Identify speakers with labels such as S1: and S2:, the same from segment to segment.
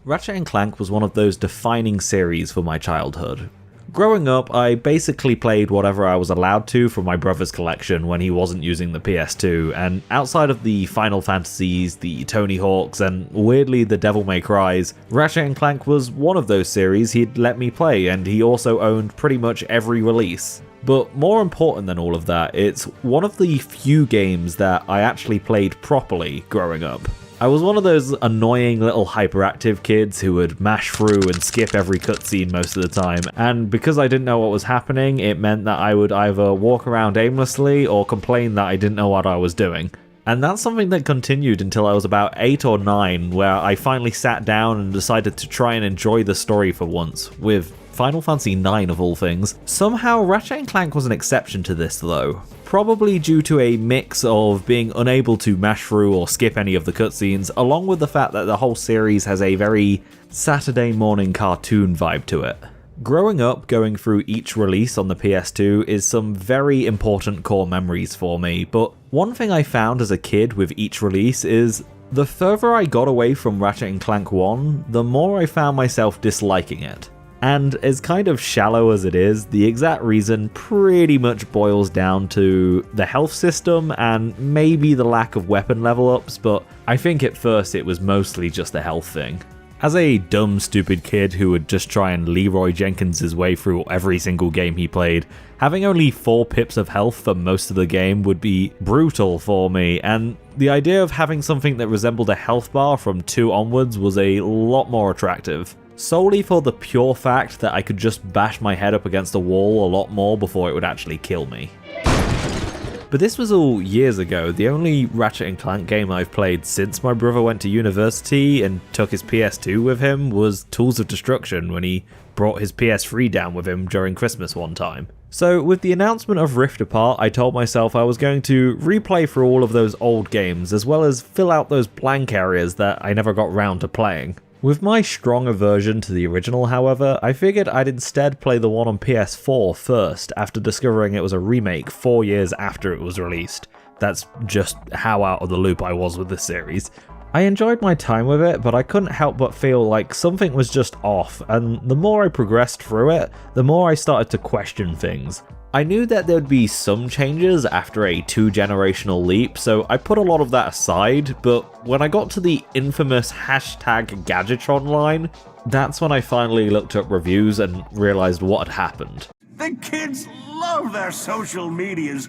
S1: Ratchet and Clank was one of those defining series for my childhood. Growing up, I basically played whatever I was allowed to from my brother's collection when he wasn't using the PS2, and outside of the Final Fantasies, the Tony Hawks, and weirdly the Devil May Cries, Ratchet and Clank was one of those series he'd let me play, and he also owned pretty much every release. But more important than all of that, it's one of the few games that I actually played properly growing up. I was one of those annoying little hyperactive kids who would mash through and skip every cutscene most of the time, and because I didn't know what was happening, it meant that I would either walk around aimlessly or complain that I didn't know what I was doing. And that's something that continued until I was about 8 or 9, where I finally sat down and decided to try and enjoy the story for once, with Final Fantasy IX of all things. Somehow Ratchet & Clank was an exception to this though, probably due to a mix of being unable to mash through or skip any of the cutscenes, along with the fact that the whole series has a very Saturday morning cartoon vibe to it. Growing up, going through each release on the PS2 is some very important core memories for me, but one thing I found as a kid with each release is the further I got away from Ratchet & Clank 1, the more I found myself disliking it. And as kind of shallow as it is, the exact reason pretty much boils down to the health system and maybe the lack of weapon level ups, but I think at first it was mostly just the health thing. As a dumb, stupid kid who would just try and Leroy Jenkins his way through every single game he played, having only 4 pips of health for most of the game would be brutal for me, and the idea of having something that resembled a health bar from 2 onwards was a lot more attractive. Solely for the pure fact that I could just bash my head up against a wall a lot more before it would actually kill me. But this was all years ago. The only Ratchet & Clank game I've played since my brother went to university and took his PS2 with him was Tools of Destruction when he brought his PS3 down with him during Christmas one time. So with the announcement of Rift Apart, I told myself I was going to replay through all of those old games as well as fill out those blank areas that I never got round to playing. With my strong aversion to the original, however, I figured I'd instead play the one on PS4 first after discovering it was a remake 4 years after it was released. That's just how out of the loop I was with this series. I enjoyed my time with it, but I couldn't help but feel like something was just off, and the more I progressed through it, the more I started to question things. I knew that there'd be some changes after a 2-generational leap, so I put a lot of that aside, but when I got to the infamous #Gadgetron line, that's when I finally looked up reviews and realized what had happened.
S2: The kids love their social medias.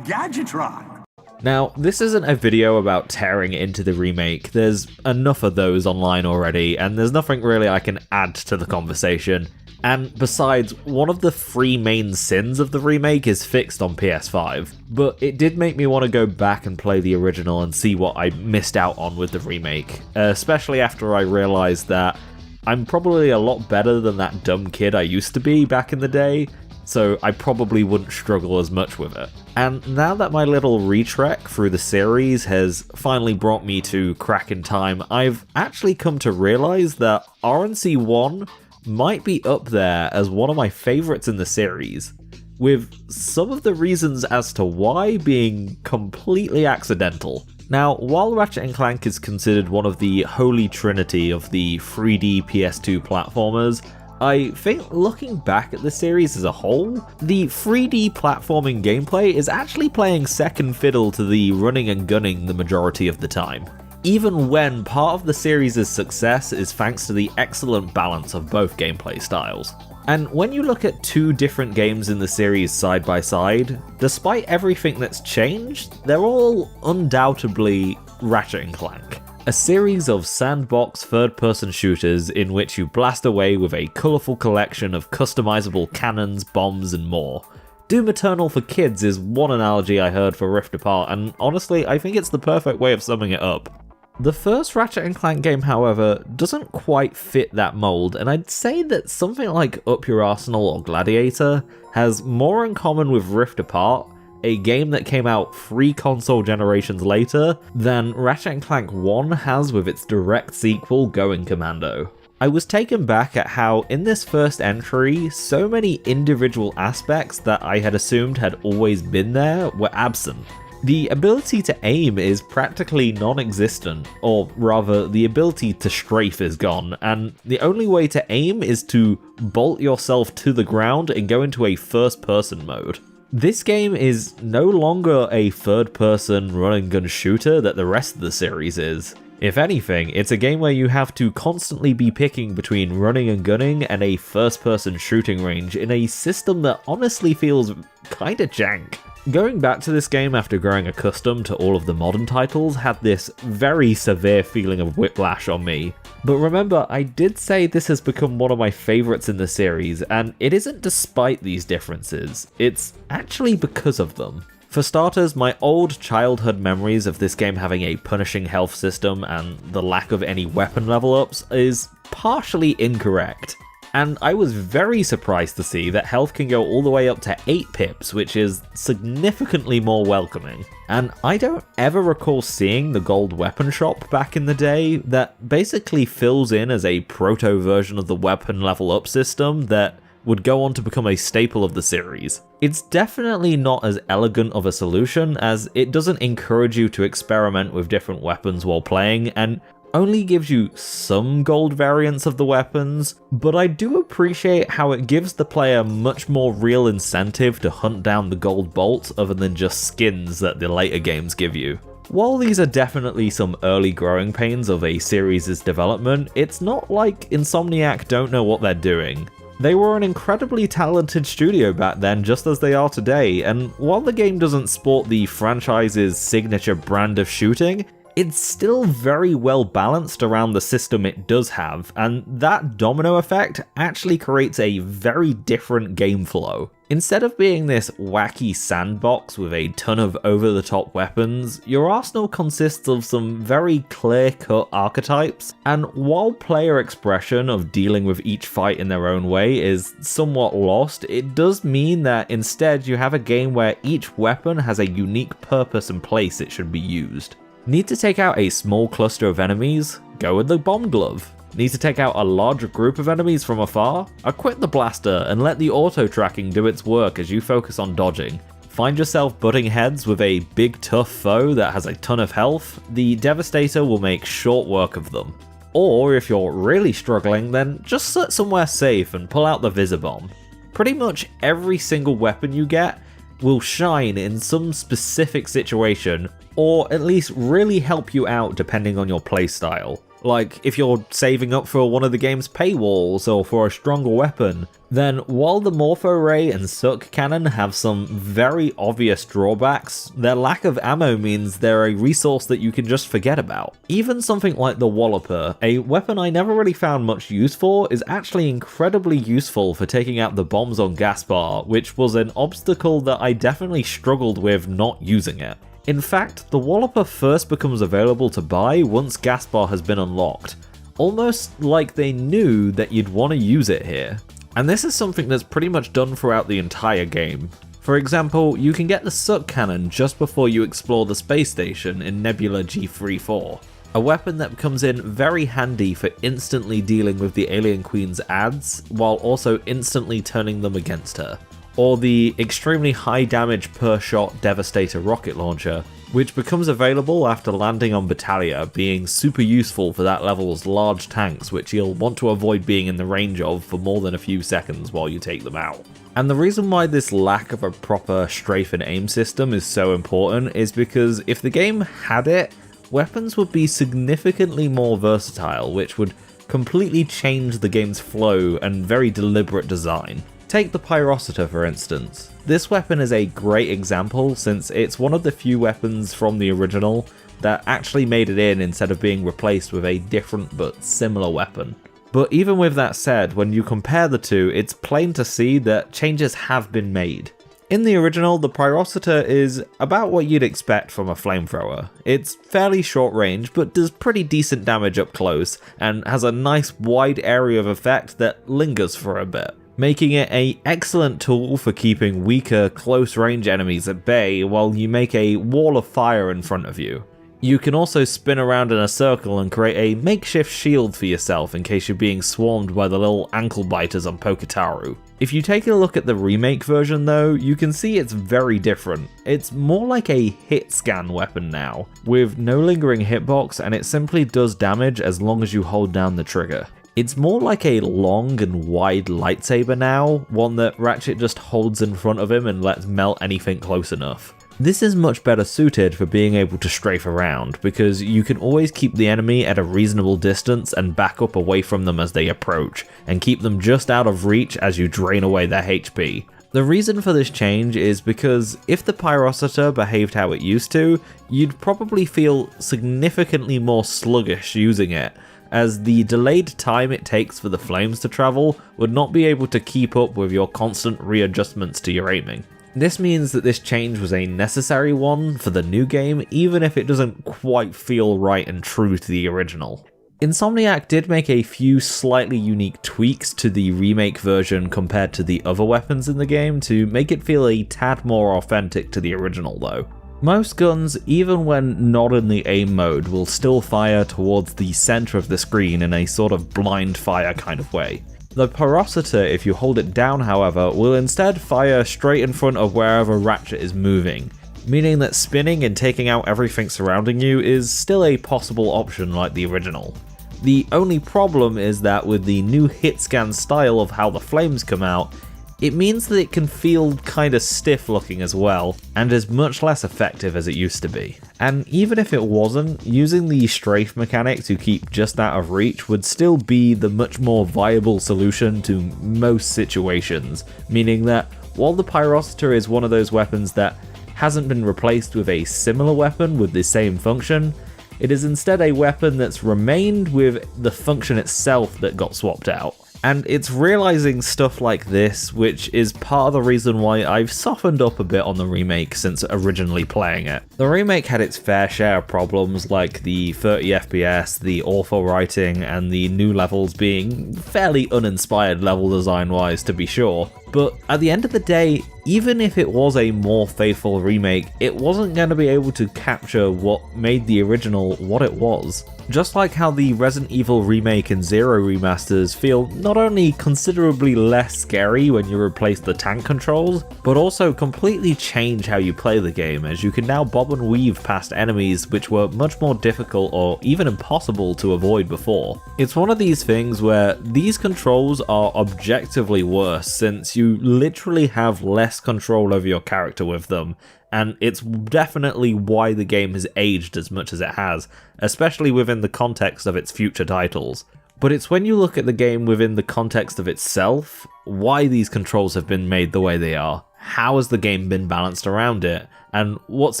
S2: #Gadgetron.
S1: Now, this isn't a video about tearing into the remake. There's enough of those online already, and there's nothing really I can add to the conversation. And besides, one of the 3 main sins of the remake is fixed on PS5, but it did make me want to go back and play the original and see what I missed out on with the remake, especially after I realized that I'm probably a lot better than that dumb kid I used to be back in the day, so I probably wouldn't struggle as much with it. And now that my little retrek through the series has finally brought me to Crack in Time, I've actually come to realize that RNC1 might be up there as one of my favourites in the series, with some of the reasons as to why being completely accidental. Now, while Ratchet & Clank is considered one of the holy trinity of the 3D PS2 platformers, I think looking back at the series as a whole, the 3D platforming gameplay is actually playing second fiddle to the running and gunning the majority of the time. Even when part of the series' success is thanks to the excellent balance of both gameplay styles. And when you look at 2 different games in the series side by side, despite everything that's changed, they're all undoubtedly Ratchet & Clank. A series of sandbox third-person shooters in which you blast away with a colourful collection of customizable cannons, bombs, and more. Doom Eternal for kids is one analogy I heard for Rift Apart, and honestly, I think it's the perfect way of summing it up. The first Ratchet & Clank game, however, doesn't quite fit that mold, and I'd say that something like Up Your Arsenal or Gladiator has more in common with Rift Apart, a game that came out 3 console generations later, than Ratchet & Clank 1 has with its direct sequel, Going Commando. I was taken back at how, in this first entry, so many individual aspects that I had assumed had always been there were absent. The ability to aim is practically non-existent, or rather, the ability to strafe is gone, and the only way to aim is to bolt yourself to the ground and go into a first-person mode. This game is no longer a third-person run-and-gun shooter that the rest of the series is. If anything, it's a game where you have to constantly be picking between running and gunning and a first-person shooting range in a system that honestly feels kinda jank. Going back to this game after growing accustomed to all of the modern titles had this very severe feeling of whiplash on me. But remember, I did say this has become one of my favourites in the series, and it isn't despite these differences, it's actually because of them. For starters, my old childhood memories of this game having a punishing health system and the lack of any weapon level ups is partially incorrect. And I was very surprised to see that health can go all the way up to 8 pips, which is significantly more welcoming. And I don't ever recall seeing the gold weapon shop back in the day that basically fills in as a proto version of the weapon level up system that would go on to become a staple of the series. It's definitely not as elegant of a solution, as it doesn't encourage you to experiment with different weapons while playing, and only gives you some gold variants of the weapons, but I do appreciate how it gives the player much more real incentive to hunt down the gold bolt other than just skins that the later games give you. While these are definitely some early growing pains of a series' development, it's not like Insomniac don't know what they're doing. They were an incredibly talented studio back then, just as they are today, and while the game doesn't sport the franchise's signature brand of shooting, it's still very well balanced around the system it does have, and that domino effect actually creates a very different game flow. Instead of being this wacky sandbox with a ton of over-the-top weapons, your arsenal consists of some very clear-cut archetypes, and while player expression of dealing with each fight in their own way is somewhat lost, it does mean that instead you have a game where each weapon has a unique purpose and place it should be used. Need to take out a small cluster of enemies? Go with the bomb glove. Need to take out a larger group of enemies from afar? Equip the blaster and let the auto tracking do its work as you focus on dodging. Find yourself butting heads with a big tough foe that has a ton of health? The Devastator will make short work of them. Or if you're really struggling, then just sit somewhere safe and pull out the Visibomb. Pretty much every single weapon you get will shine in some specific situation, or at least really help you out depending on your playstyle. Like, if you're saving up for one of the game's paywalls or for a stronger weapon, then while the Morpho Ray and Suck Cannon have some very obvious drawbacks, their lack of ammo means they're a resource that you can just forget about. Even something like the Walloper, a weapon I never really found much use for, is actually incredibly useful for taking out the bombs on Gaspar, which was an obstacle that I definitely struggled with not using it. In fact, the Walloper first becomes available to buy once Gaspar has been unlocked, almost like they knew that you'd want to use it here. And this is something that's pretty much done throughout the entire game. For example, you can get the Suck Cannon just before you explore the space station in Nebula G34, a weapon that comes in very handy for instantly dealing with the Alien Queen's ads, while also instantly turning them against her. Or the extremely high damage per shot Devastator rocket launcher, which becomes available after landing on Battalia, being super useful for that level's large tanks which you'll want to avoid being in the range of for more than a few seconds while you take them out. And the reason why this lack of a proper strafe and aim system is so important is because if the game had it, weapons would be significantly more versatile, which would completely change the game's flow and very deliberate design. Take the Pyrocita for instance. This weapon is a great example since it's one of the few weapons from the original that actually made it in instead of being replaced with a different but similar weapon. But even with that said, when you compare the two, it's plain to see that changes have been made. In the original, the Pyrocita is about what you'd expect from a flamethrower. It's fairly short range, but does pretty decent damage up close, and has a nice wide area of effect that lingers for a bit, making it an excellent tool for keeping weaker close range enemies at bay while you make a wall of fire in front of you. You can also spin around in a circle and create a makeshift shield for yourself in case you're being swarmed by the little ankle biters on Poketaru. If you take a look at the remake version though, you can see it's very different. It's more like a hit scan weapon now, with no lingering hitbox, and it simply does damage as long as you hold down the trigger. It's more like a long and wide lightsaber now, one that Ratchet just holds in front of him and lets melt anything close enough. This is much better suited for being able to strafe around, because you can always keep the enemy at a reasonable distance and back up away from them as they approach, and keep them just out of reach as you drain away their HP. The reason for this change is because if the Pyrocitor behaved how it used to, you'd probably feel significantly more sluggish using it, as the delayed time it takes for the flames to travel would not be able to keep up with your constant readjustments to your aiming. This means that this change was a necessary one for the new game, even if it doesn't quite feel right and true to the original. Insomniac did make a few slightly unique tweaks to the remake version compared to the other weapons in the game to make it feel a tad more authentic to the original though. Most guns, even when not in the aim mode, will still fire towards the center of the screen in a sort of blind fire kind of way. The Pyrocitor, if you hold it down however, will instead fire straight in front of wherever Ratchet is moving, meaning that spinning and taking out everything surrounding you is still a possible option like the original. The only problem is that with the new hit scan style of how the flames come out, it means that it can feel kinda stiff looking as well, and is much less effective as it used to be. And even if it wasn't, using the strafe mechanic to keep just out of reach would still be the much more viable solution to most situations, meaning that while the Pyrocitor is one of those weapons that hasn't been replaced with a similar weapon with the same function, it is instead a weapon that's remained with the function itself that got swapped out. And it's realizing stuff like this which is part of the reason why I've softened up a bit on the remake since originally playing it. The remake had its fair share of problems like the 30 FPS, the awful writing, and the new levels being fairly uninspired level design wise to be sure. But at the end of the day, even if it was a more faithful remake, it wasn't going to be able to capture what made the original what it was. Just like how the Resident Evil remake and Zero remasters feel not only considerably less scary when you replace the tank controls, but also completely change how you play the game, as you can now bob and weave past enemies which were much more difficult or even impossible to avoid before. It's one of these things where these controls are objectively worse since you literally have less control over your character with them, and it's definitely why the game has aged as much as it has, especially within the context of its future titles. But it's when you look at the game within the context of itself, why these controls have been made the way they are, how has the game been balanced around it, and what's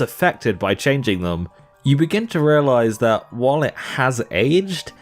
S1: affected by changing them, you begin to realize that while it has aged,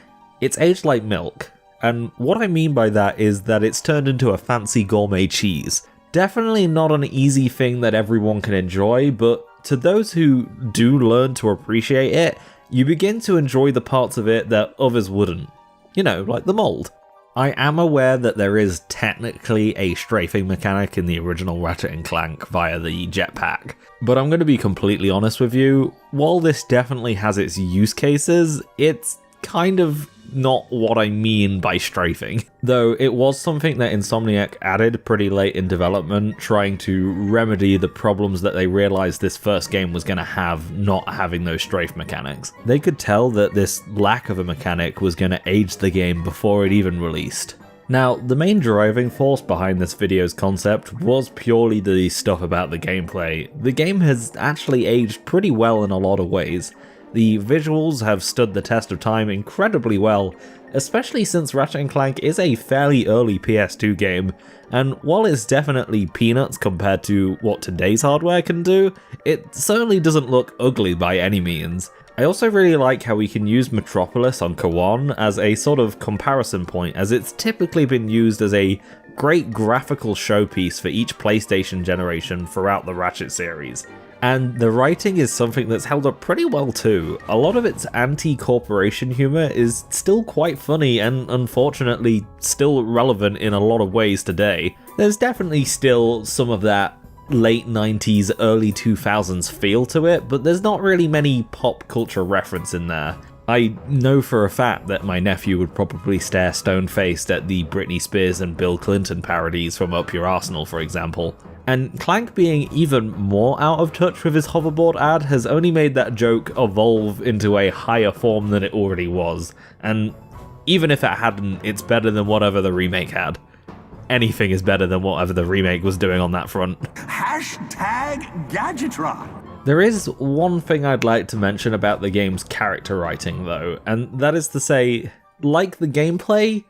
S1: it's aged like milk. And what I mean by that is that it's turned into a fancy gourmet cheese. Definitely not an easy thing that everyone can enjoy, but to those who do learn to appreciate it, you begin to enjoy the parts of it that others wouldn't. You know, like the mold. I am aware that there is technically a strafing mechanic in the original Ratchet and Clank via the jetpack, but I'm going to be completely honest with you, while this definitely has its use cases, it's kind of not what I mean by strafing. Though it was something that Insomniac added pretty late in development, trying to remedy the problems that they realized this first game was going to have not having those strafe mechanics. They could tell that this lack of a mechanic was going to age the game before it even released. Now, the main driving force behind this video's concept was purely the stuff about the gameplay. The game has actually aged pretty well in a lot of ways. The visuals have stood the test of time incredibly well, especially since Ratchet and Clank is a fairly early PS2 game, and while it's definitely peanuts compared to what today's hardware can do, it certainly doesn't look ugly by any means. I also really like how we can use Metropolis on Kawan as a sort of comparison point, as it's typically been used as a great graphical showpiece for each PlayStation generation throughout the Ratchet series. And the writing is something that's held up pretty well too. A lot of its anti-corporation humor is still quite funny and unfortunately still relevant in a lot of ways today. There's definitely still some of that late 90s, early 2000s feel to it, but there's not really many pop culture reference in there. I know for a fact that my nephew would probably stare stone-faced at the Britney Spears and Bill Clinton parodies from Up Your Arsenal, for example. And Clank being even more out of touch with his hoverboard ad has only made that joke evolve into a higher form than it already was, and even if it hadn't, it's better than whatever the remake had. Anything is better than whatever the remake was doing on that front.
S2: Hashtag Gadgetron.
S1: There is one thing I'd like to mention about the game's character writing though, and that is to say, like the gameplay,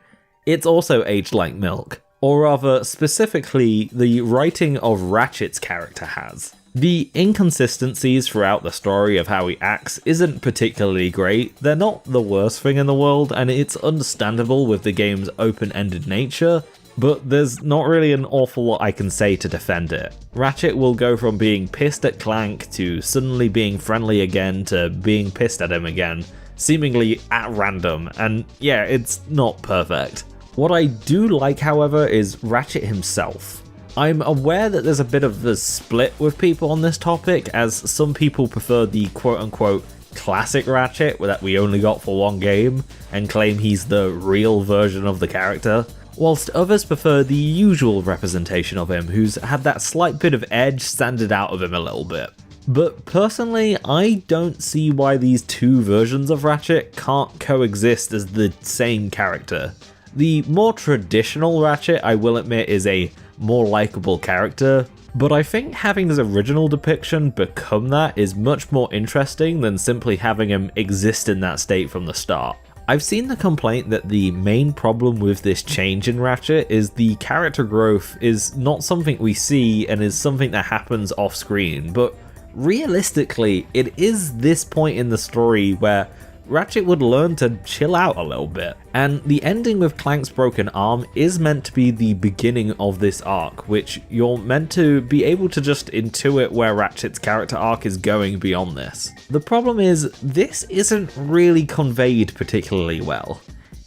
S1: it's also aged like milk. Or rather, specifically, the writing of Ratchet's character has. The inconsistencies throughout the story of how he acts isn't particularly great, they're not the worst thing in the world, and it's understandable with the game's open-ended nature, but there's not really an awful lot I can say to defend it. Ratchet will go from being pissed at Clank to suddenly being friendly again to being pissed at him again, seemingly at random, and yeah, it's not perfect. What I do like, however, is Ratchet himself. I'm aware that there's a bit of a split with people on this topic, as some people prefer the quote-unquote classic Ratchet that we only got for one game, and claim he's the real version of the character, whilst others prefer the usual representation of him, who's had that slight bit of edge sanded out of him a little bit. But personally, I don't see why these two versions of Ratchet can't coexist as the same character. The more traditional Ratchet, I will admit, is a more likable character, but I think having his original depiction become that is much more interesting than simply having him exist in that state from the start. I've seen the complaint that the main problem with this change in Ratchet is the character growth is not something we see and is something that happens off screen, but realistically, it is this point in the story where Ratchet would learn to chill out a little bit, and the ending with Clank's broken arm is meant to be the beginning of this arc, which you're meant to be able to just intuit where Ratchet's character arc is going beyond this. The problem is, this isn't really conveyed particularly well.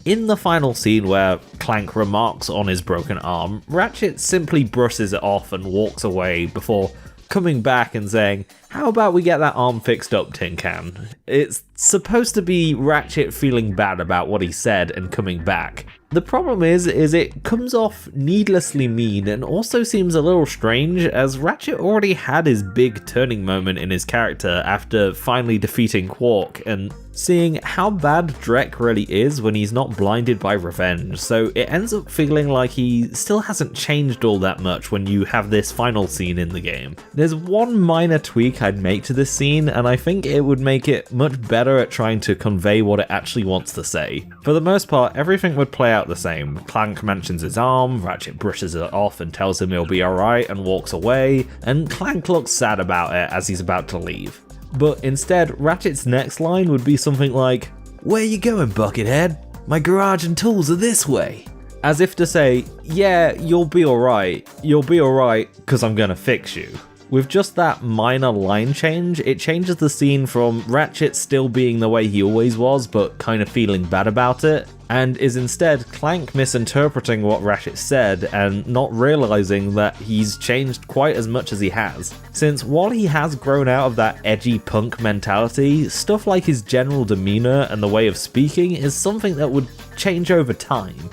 S1: In the final scene where Clank remarks on his broken arm, Ratchet simply brushes it off and walks away before coming back and saying, "How about we get that arm fixed up, Tin Can?" It's supposed to be Ratchet feeling bad about what he said and coming back. The problem is it comes off needlessly mean and also seems a little strange, as Ratchet already had his big turning moment in his character after finally defeating Quark and seeing how bad Drek really is when he's not blinded by revenge, so it ends up feeling like he still hasn't changed all that much when you have this final scene in the game. There's one minor tweak I'd make to this scene, and I think it would make it much better at trying to convey what it actually wants to say. For the most part, everything would play out the same. Clank mentions his arm, Ratchet brushes it off and tells him he'll be alright and walks away, and Clank looks sad about it as he's about to leave. But instead, Ratchet's next line would be something like, "Where you going, Buckethead? My garage and tools are this way." As if to say, yeah, you'll be alright, cause I'm gonna fix you. With just that minor line change, it changes the scene from Ratchet still being the way he always was, but kind of feeling bad about it, and is instead Clank misinterpreting what Ratchet said and not realizing that he's changed quite as much as he has. Since while he has grown out of that edgy punk mentality, stuff like his general demeanor and the way of speaking is something that would change over time.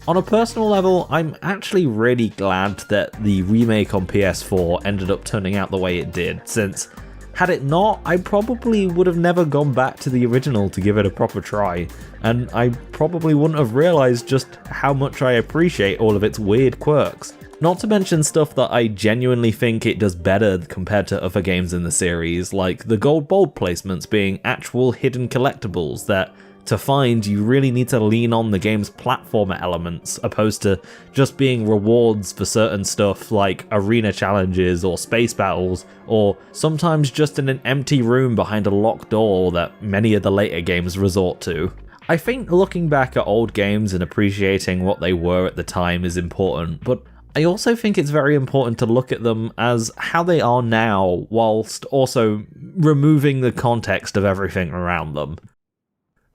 S1: On a personal level, I'm actually really glad that the remake on PS4 ended up turning out the way it did, since had it not, I probably would have never gone back to the original to give it a proper try, and I probably wouldn't have realised just how much I appreciate all of its weird quirks. Not to mention stuff that I genuinely think it does better compared to other games in the series, like the gold bulb placements being actual hidden collectibles that to find, you really need to lean on the game's platformer elements, opposed to just being rewards for certain stuff like arena challenges or space battles, or sometimes just in an empty room behind a locked door that many of the later games resort to. I think looking back at old games and appreciating what they were at the time is important, but I also think it's very important to look at them as how they are now, whilst also removing the context of everything around them.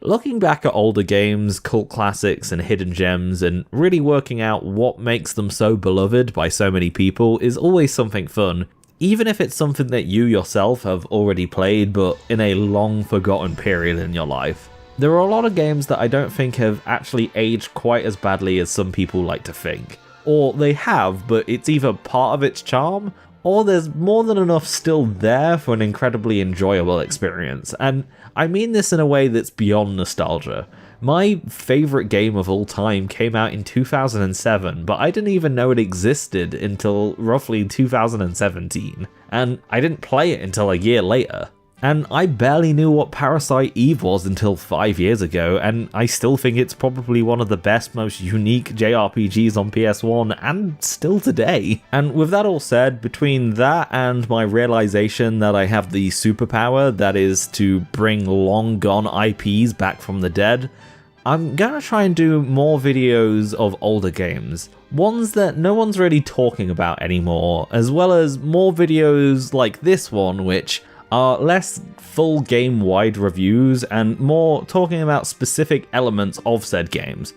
S1: Looking back at older games, cult classics, and hidden gems, and really working out what makes them so beloved by so many people is always something fun, even if it's something that you yourself have already played but in a long forgotten period in your life. There are a lot of games that I don't think have actually aged quite as badly as some people like to think. Or they have, but it's either part of its charm, or there's more than enough still there for an incredibly enjoyable experience. And I mean this in a way that's beyond nostalgia. My favourite game of all time came out in 2007, but I didn't even know it existed until roughly 2017, and I didn't play it until a year later. And I barely knew what Parasite Eve was until 5 years ago, and I still think it's probably one of the best, most unique JRPGs on PS1, and still today. And with that all said, between that and my realization that I have the superpower that is to bring long gone IPs back from the dead, I'm gonna try and do more videos of older games. Ones that no one's really talking about anymore, as well as more videos like this one, which are less full game-wide reviews and more talking about specific elements of said games.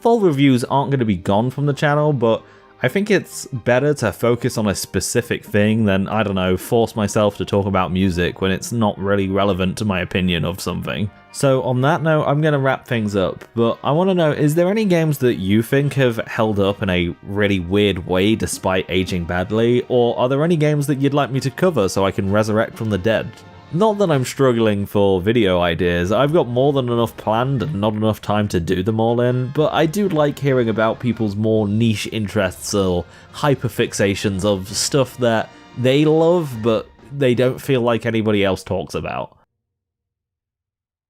S1: Full reviews aren't going to be gone from the channel, but I think it's better to focus on a specific thing than, I don't know, force myself to talk about music when it's not really relevant to my opinion of something. So on that note, I'm going to wrap things up, but I want to know, is there any games that you think have held up in a really weird way despite aging badly, or are there any games that you'd like me to cover so I can resurrect from the dead? Not that I'm struggling for video ideas, I've got more than enough planned and not enough time to do them all in, but I do like hearing about people's more niche interests or hyperfixations of stuff that they love but they don't feel like anybody else talks about.